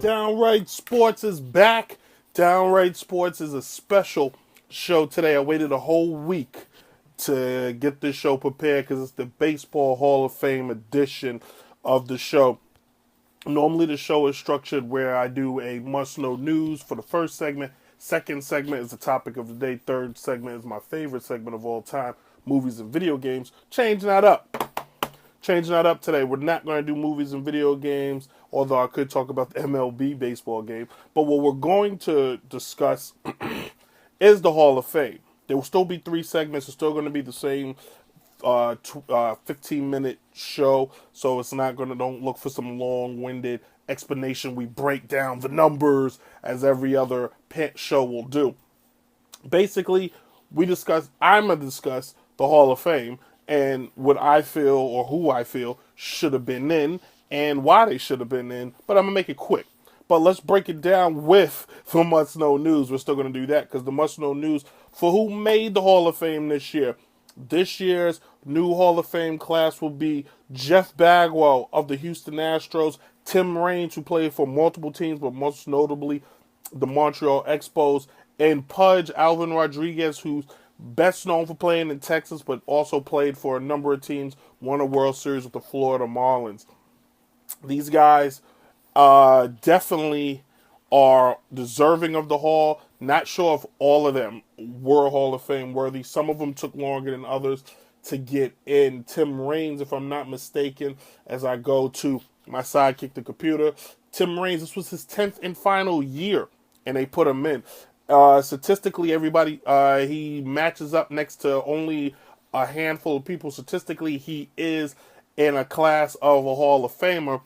Downright Sports is back. Downright Sports is a special show today. I waited a whole week to get this show prepared because it's the Baseball Hall of Fame edition of the show. Normally, the show is structured where I do a must know news for the first segment. Second segment is the topic of the day. Third segment is my favorite segment of all time, movies and video games. Changing that up. Changing that up today. We're not going to do movies and video games, although I could talk about the MLB baseball game. But what we're going to discuss is the Hall of Fame. There will still be three segments. It's still going to be the same 15-minute show, so it's not going to, don't look for some long-winded explanation. We break down the numbers as every other pet show will do. Basically, I'm going to discuss the Hall of Fame and what I feel or who I feel should have been in and why they should have been in, but I'm going to make it quick. But let's break it down with the must know news. We're still going to do that because the must know news for who made the Hall of Fame this year. This year's new Hall of Fame class will be Jeff Bagwell of the Houston Astros, Tim Raines, who played for multiple teams, but most notably the Montreal Expos, and Pudge Alvin Rodriguez, who's best known for playing in Texas, but also played for a number of teams, won a World Series with the Florida Marlins. These guys definitely are deserving of the Hall. Not sure if all of them were Hall of Fame worthy. Some of them took longer than others to get in. Tim Raines, if I'm not mistaken, as I go to my sidekick, the computer, Tim Raines, this was his 10th and final year, and they put him in. Statistically, everybody, he matches up next to only a handful of people. Statistically, he is in a class of a Hall of Famer.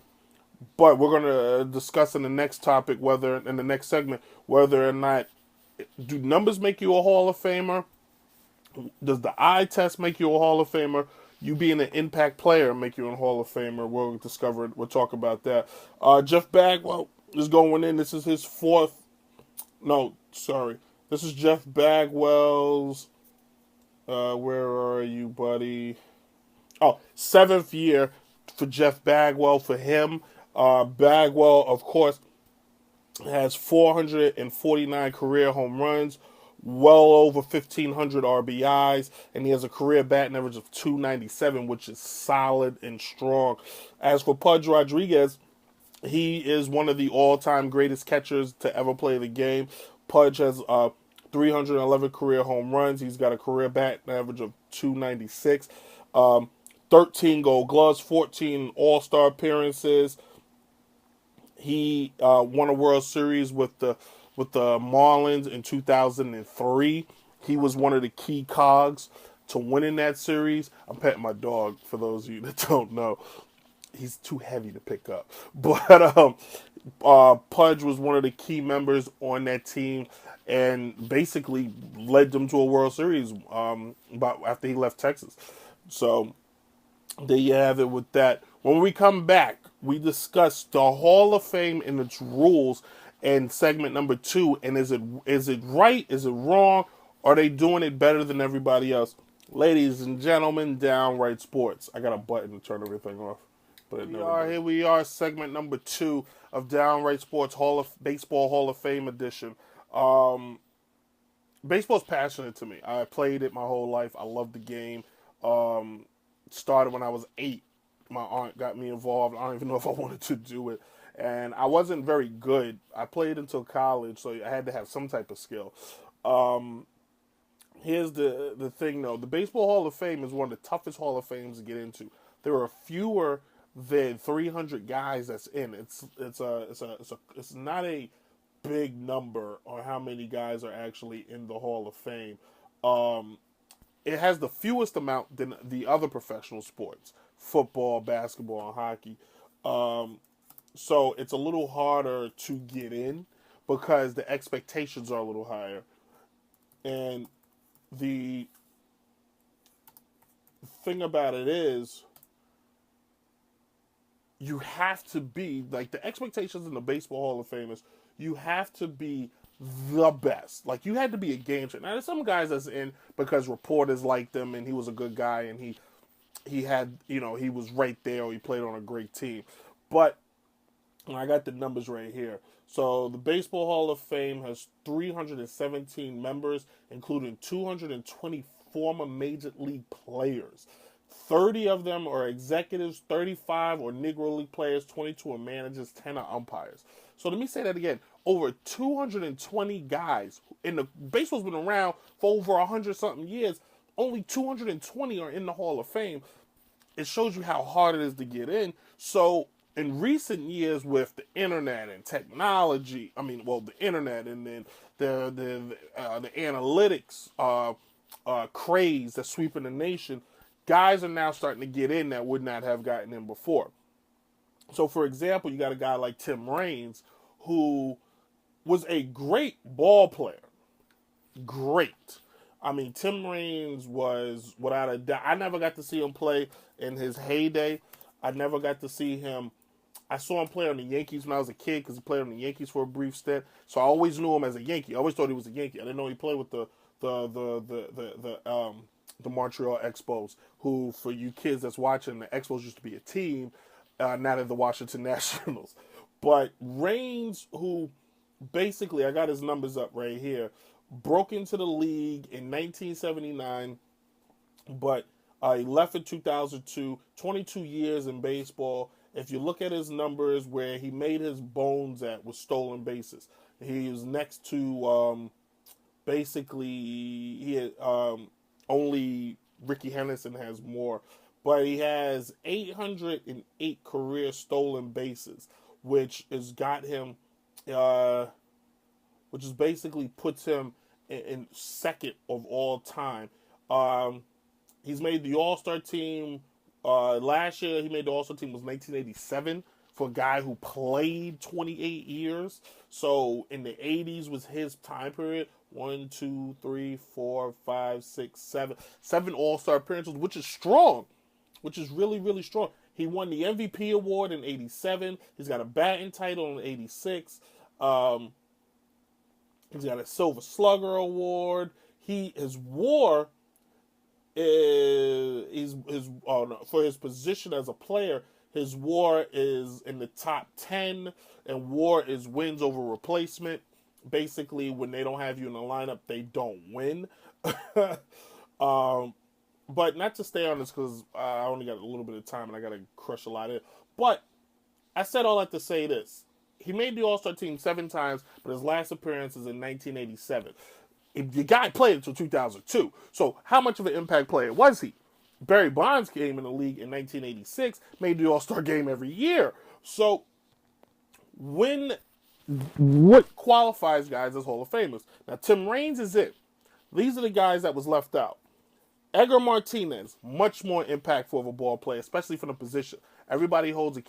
But we're going to discuss in the next topic, in the next segment, whether or not do numbers make you a Hall of Famer? Does the eye test make you a Hall of Famer? You being an impact player make you a Hall of Famer? We'll discover it. We'll talk about that. Jeff Bagwell is going in. This is his fourth. No, sorry. This is Jeff Bagwell's. Where are you, buddy? Oh, seventh year for Jeff Bagwell for him. Bagwell, of course, has 449 career home runs, well over 1,500 RBIs, and he has a career batting average of 297, which is solid and strong. As for Pudge Rodriguez, he is one of the all-time greatest catchers to ever play the game. Pudge has 311 career home runs. He's got a career batting average of 296, 13 Gold Gloves, 14 All-Star appearances. He won a World Series with the Marlins in 2003. He was one of the key cogs to winning that series. I'm petting my dog, for those of you that don't know. He's too heavy to pick up. But Pudge was one of the key members on that team and basically led them to a World Series after he left Texas. So there you have it with that. When we come back, we discuss the Hall of Fame and its rules in segment number 2. And is it right? Is it wrong? Are they doing it better than everybody else? Ladies and gentlemen, Downright Sports. I got a button to turn everything off. But here we are, segment number 2 of Downright Sports Baseball Hall of Fame edition. Baseball's passionate to me. I played it my whole life. I love the game. Started when I was 8. My aunt got me involved. I don't even know if I wanted to do it. And I wasn't very good. I played until college, so I had to have some type of skill. Here's the thing, though. The Baseball Hall of Fame is one of the toughest Hall of Fames to get into. There are fewer than 300 guys that's in. It's not a big number on how many guys are actually in the Hall of Fame. It has the fewest amount than the other professional sports, football, basketball, and hockey. So it's a little harder to get in because the expectations are a little higher. And the thing about it is, you have to be, like, the expectations in the Baseball Hall of Fame is you have to be the best. Like, you had to be a game changer. Now, there's some guys that's in because reporters liked him and he was a good guy and he had, he was right there or he played on a great team. But I got the numbers right here. So the Baseball Hall of Fame has 317 members, including 220 former Major League players. 30 of them are executives, 35 are Negro League players, 22 are managers, 10 are umpires. So let me say that again. Over 220 guys, and the baseball's been around for over 100 something years. Only 220 are in the Hall of Fame. It shows you how hard it is to get in. So in recent years, with the internet and technology, the internet and then the analytics craze that's sweeping the nation, guys are now starting to get in that would not have gotten in before. So, for example, you got a guy like Tim Raines, who was a great ball player. Great. Tim Raines was, without a doubt, I never got to see him play in his heyday. I never got to see him. I saw him play on the Yankees when I was a kid because he played on the Yankees for a brief stint. So I always knew him as a Yankee. I always thought he was a Yankee. I didn't know he played with the Montreal Expos, who, for you kids that's watching, the Expos used to be a team, now they're the Washington Nationals. But Raines, who basically, I got his numbers up right here, broke into the league in 1979, but he left in 2002, 22 years in baseball. If you look at his numbers, where he made his bones at was stolen bases. He was next to basically he had, only Ricky Henderson has more, but he has 808 career stolen bases, which has got him, which is basically puts him in second of all time. He's made the All-Star team. Last year, he made the All-Star team was 1987 for a guy who played 28 years. So in the 80s was his time period. 1, 2, 3, 4, 5, 6, 7. 7 All-Star appearances, which is strong. Which is really, really strong. He won the MVP award in 87. He's got a batting title in 86. He's got a Silver Slugger award. His WAR for his position as a player. His WAR is in the top 10, and WAR is wins over replacement. Basically, when they don't have you in the lineup, they don't win. But not to stay on this because I only got a little bit of time and I got to crush a lot of it. But I said all that to say this. He made the All-Star team 7 times, but his last appearance is in 1987. The guy played until 2002. So how much of an impact player was he? Barry Bonds came in the league in 1986, made the All-Star game every year. So what qualifies guys as Hall of Famers? Now, Tim Raines is it. These are the guys that was left out. Edgar Martinez, much more impactful of a ball player, especially from the position. Everybody holds the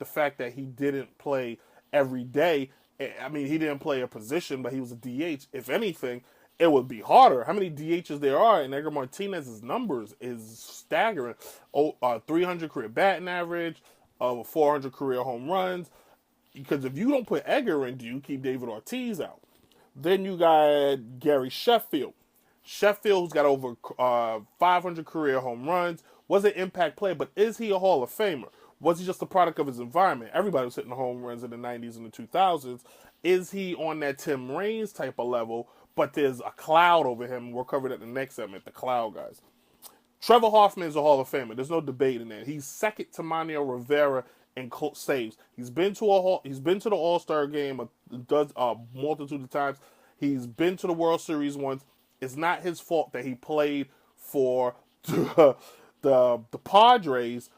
fact that he didn't play every day. He didn't play a position, but he was a DH. If anything, it would be harder. How many DHs there are, and Edgar Martinez's numbers is staggering. 300 career batting average, over 400 career home runs. Because if you don't put Edgar in, do you keep David Ortiz out? Then you got Gary Sheffield. Sheffield, who's got over 500 career home runs, was an impact player, but is he a Hall of Famer? Was he just a product of his environment? Everybody was hitting home runs in the 90s and the 2000s. Is he on that Tim Raines type of level, but there's a cloud over him? We're covered at the next segment, the cloud guys. Trevor Hoffman is a Hall of Famer. There's no debate in that. He's second to Manny Rivera in saves. He's been to the All-Star game a multitude of times. He's been to the World Series once. It's not his fault that he played for the Padres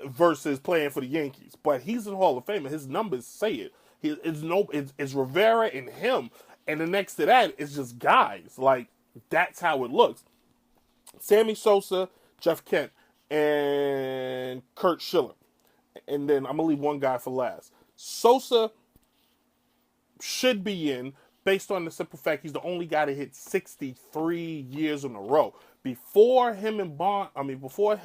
versus playing for the Yankees. But he's in the Hall of Fame, and his numbers say it. It's Rivera and him, and the next to that is just guys. Like, that's how it looks. Sammy Sosa, Jeff Kent, and Curt Schilling. And then I'm going to leave one guy for last. Sosa should be in, based on the simple fact he's the only guy to hit 63 years in a row. Before him and McGwire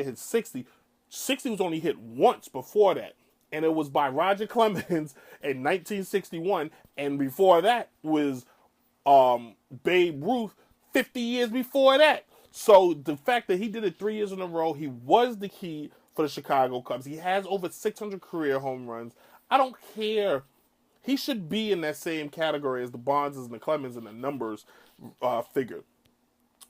hit 60, 60 was only hit once before that. And it was by Roger Clemens in 1961. And before that was Babe Ruth 50 years before that. So the fact that he did it 3 years in a row, he was the key for the Chicago Cubs. He has over 600 career home runs. I don't care. He should be in that same category as the Bonds and the Clemens and the numbers figure.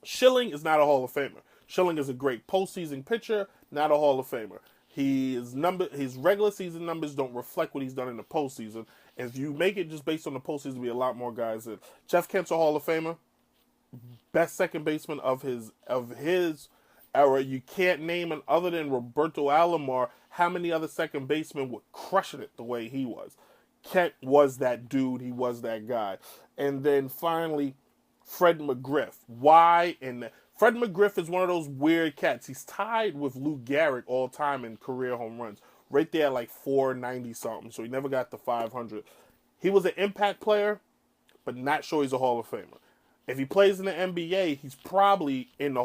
Schilling is not a Hall of Famer. Schilling is a great postseason pitcher, not a Hall of Famer. His regular season numbers don't reflect what he's done in the postseason. And if you make it just based on the postseason, there'll be a lot more guys in. Jeff Kent's a Hall of Famer, best second baseman of his era. You can't name an other than Roberto Alomar how many other second basemen were crushing it the way he was. Kent was that dude. He was that guy. And then finally, Fred McGriff. Why? And Fred McGriff is one of those weird cats. He's tied with Lou Gehrig all time in career home runs. Right there at like 490 something. So he never got the 500. He was an impact player, but not sure he's a Hall of Famer. If he plays in the NBA, he's probably in the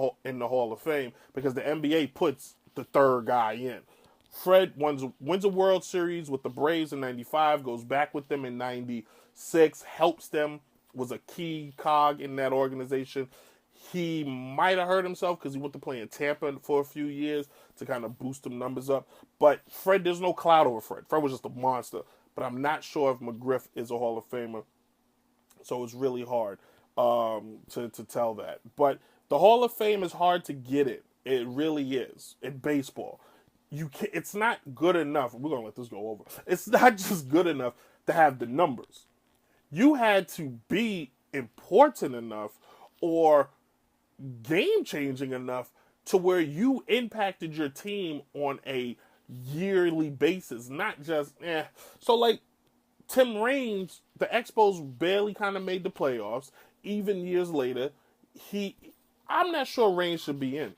Hall of Fame because the NBA puts the third guy in. Fred wins a World Series with the Braves in 95, goes back with them in 96, helps them, was a key cog in that organization. He might have hurt himself because he went to play in Tampa for a few years to kind of boost them numbers up. But Fred, there's no cloud over Fred. Fred was just a monster. But I'm not sure if McGriff is a Hall of Famer. So it's really hard to tell that. But the Hall of Fame is hard to get it. It really is in baseball. It's not good enough. We're going to let this go over. It's not just good enough to have the numbers. You had to be important enough or game-changing enough to where you impacted your team on a yearly basis, not just, So, like, Tim Raines, the Expos barely kind of made the playoffs. Even years later, I'm not sure Raines should be in.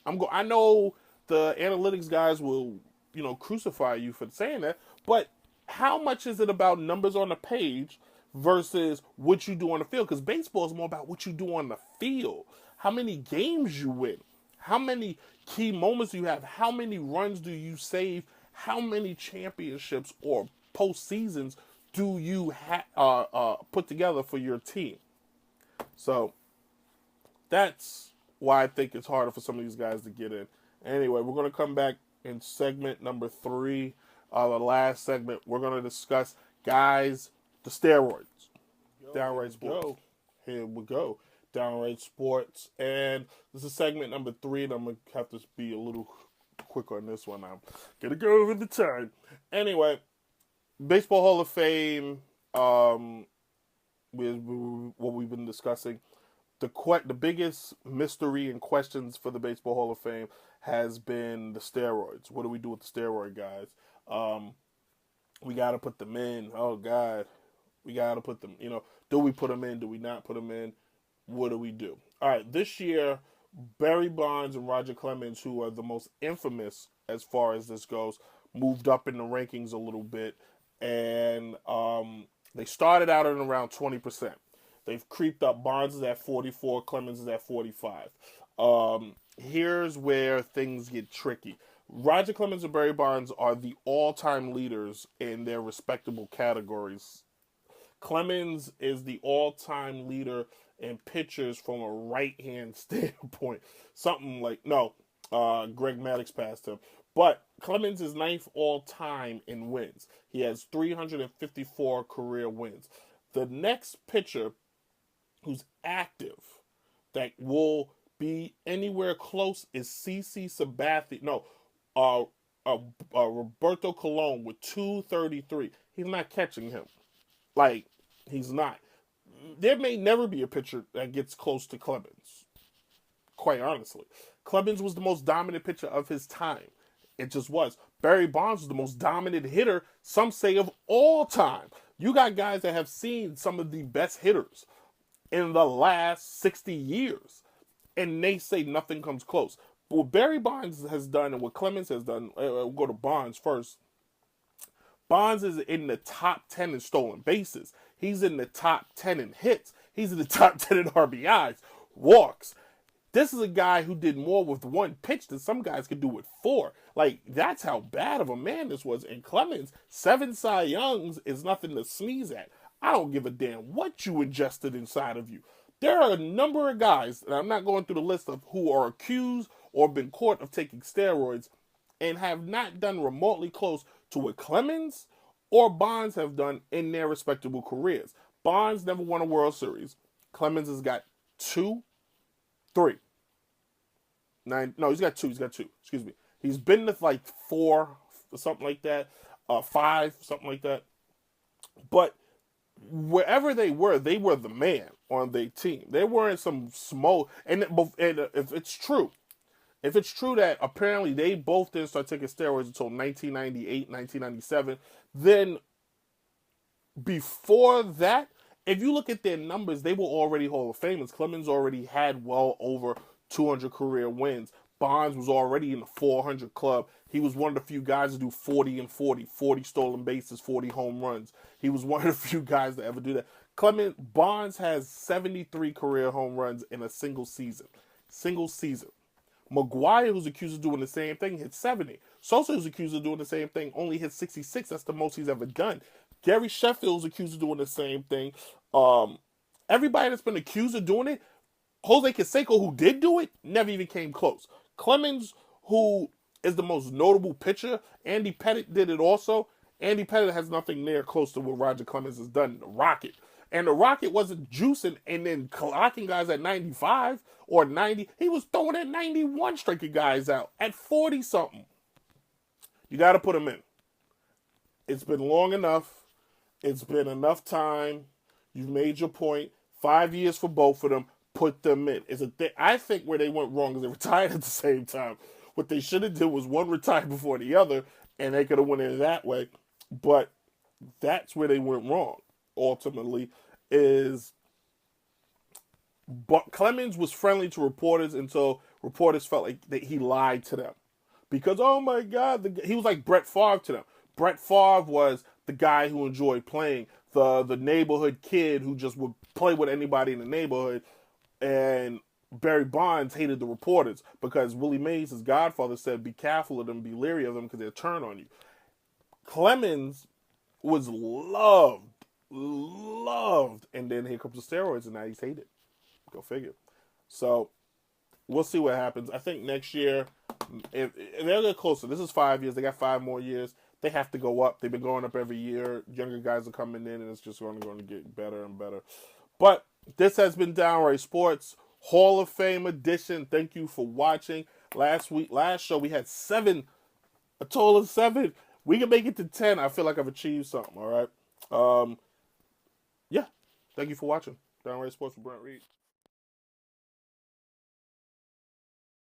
I know the analytics guys will, crucify you for saying that, but how much is it about numbers on the page versus what you do on the field? Because baseball is more about what you do on the field. How many games you win. How many key moments you have. How many runs do you save. How many championships or postseasons do you put together for your team. So that's why I think it's harder for some of these guys to get in. Anyway, we're going to come back in segment number 3. The last segment, we're going to discuss, guys, the steroids. Downright Sports. Here we go. Downright Sports. And this is segment number 3, and I'm going to have to be a little quick on this one. I'm going to go over the time. Anyway, Baseball Hall of Fame, what we've been discussing. The biggest mystery and questions for the Baseball Hall of Fame has been the steroids. What do we do with the steroid guys? We got to put them in. Oh, God. We got to put them, do we put them in? Do we not put them in? What do we do? All right, this year, Barry Bonds and Roger Clemens, who are the most infamous as far as this goes, moved up in the rankings a little bit. And they started out at around 20%. They've creeped up. Bonds is at 44. Clemens is at 45. Here's where things get tricky. Roger Clemens and Barry Bonds are the all-time leaders in their respectable categories. Clemens is the all-time leader in pitchers from a right-hand standpoint. Something like, Greg Maddux passed him. But Clemens is 9th all-time in wins. He has 354 career wins. The next pitcher who's active that will be anywhere close is CC Sabathia. Roberto Colon with 233. He's not catching him. He's not. There may never be a pitcher that gets close to Clemens. Quite honestly. Clemens was the most dominant pitcher of his time. It just was. Barry Bonds was the most dominant hitter, some say, of all time. You got guys that have seen some of the best hitters in the last 60 years, and they say nothing comes close. But what Barry Bonds has done and what Clemens has done, we'll go to Bonds first. Bonds is in the top 10 in stolen bases. He's in the top 10 in hits. He's in the top 10 in RBIs, walks. This is a guy who did more with one pitch than some guys could do with 4. That's how bad of a man this was. And Clemens, 7 Cy Youngs is nothing to sneeze at. I don't give a damn what you ingested inside of you. There are a number of guys, and I'm not going through the list of who are accused or been caught of taking steroids, and have not done remotely close to what Clemens or Bonds have done in their respectable careers. Bonds never won a World Series. Clemens has got two, three. Nine. No, he's got two. He's got two. Excuse me. He's been to like four, something like that. Five, something like that. But wherever they were the man on their team. They weren't some small. And if it's true that apparently they both didn't start taking steroids until 1998, 1997, then before that, if you look at their numbers, they were already Hall of Famers. Clemens already had well over 200 career wins. Bonds was already in the 400 club. He was one of the few guys to do 40 and 40, 40 stolen bases, 40 home runs. He was one of the few guys to ever do that. Bonds has 73 career home runs in a single season. Single season. McGwire, who's accused of doing the same thing, hit 70. Sosa, who's accused of doing the same thing, only hit 66. That's the most he's ever done. Gary Sheffield's accused of doing the same thing. Everybody that's been accused of doing it, Jose Canseco, who did do it, never even came close. Clemens, who is the most notable pitcher, Andy Pettitte did it also. Andy Pettitte has nothing near close to what Roger Clemens has done in the Rocket. And the Rocket wasn't juicing and then clocking guys at 95 or 90. He was throwing at 91, striking guys out at 40 something. You got to put him in. It's been long enough. It's been enough time. You've made your point. 5 years for both of them. Put them in. I think where they went wrong is they retired at the same time. What they should have did was one retired before the other, and they could have went in that way. But that's where they went wrong. Ultimately, but Clemens was friendly to reporters until reporters felt like that he lied to them. Because, oh my God, he was like Brett Favre to them. Brett Favre was the guy who enjoyed playing, the neighborhood kid who just would play with anybody in the neighborhood. And Barry Bonds hated the reporters because Willie Mays, his godfather, said, be careful of them, be leery of them because they'll turn on you. Clemens was loved, and then here comes the steroids, and now he's hated. Go figure. So we'll see what happens. I think next year, if they'll get closer, this is 5 years. They got 5 more years. They have to go up. They've been going up every year. Younger guys are coming in, and it's just going to get better and better. But this has been Downright Sports Hall of Fame edition. Thank you for watching. Last show, we had a total of 7. We can make it to 10. I feel like I've achieved something, all right? Yeah. Thank you for watching. Downright Sports with Brent Reed.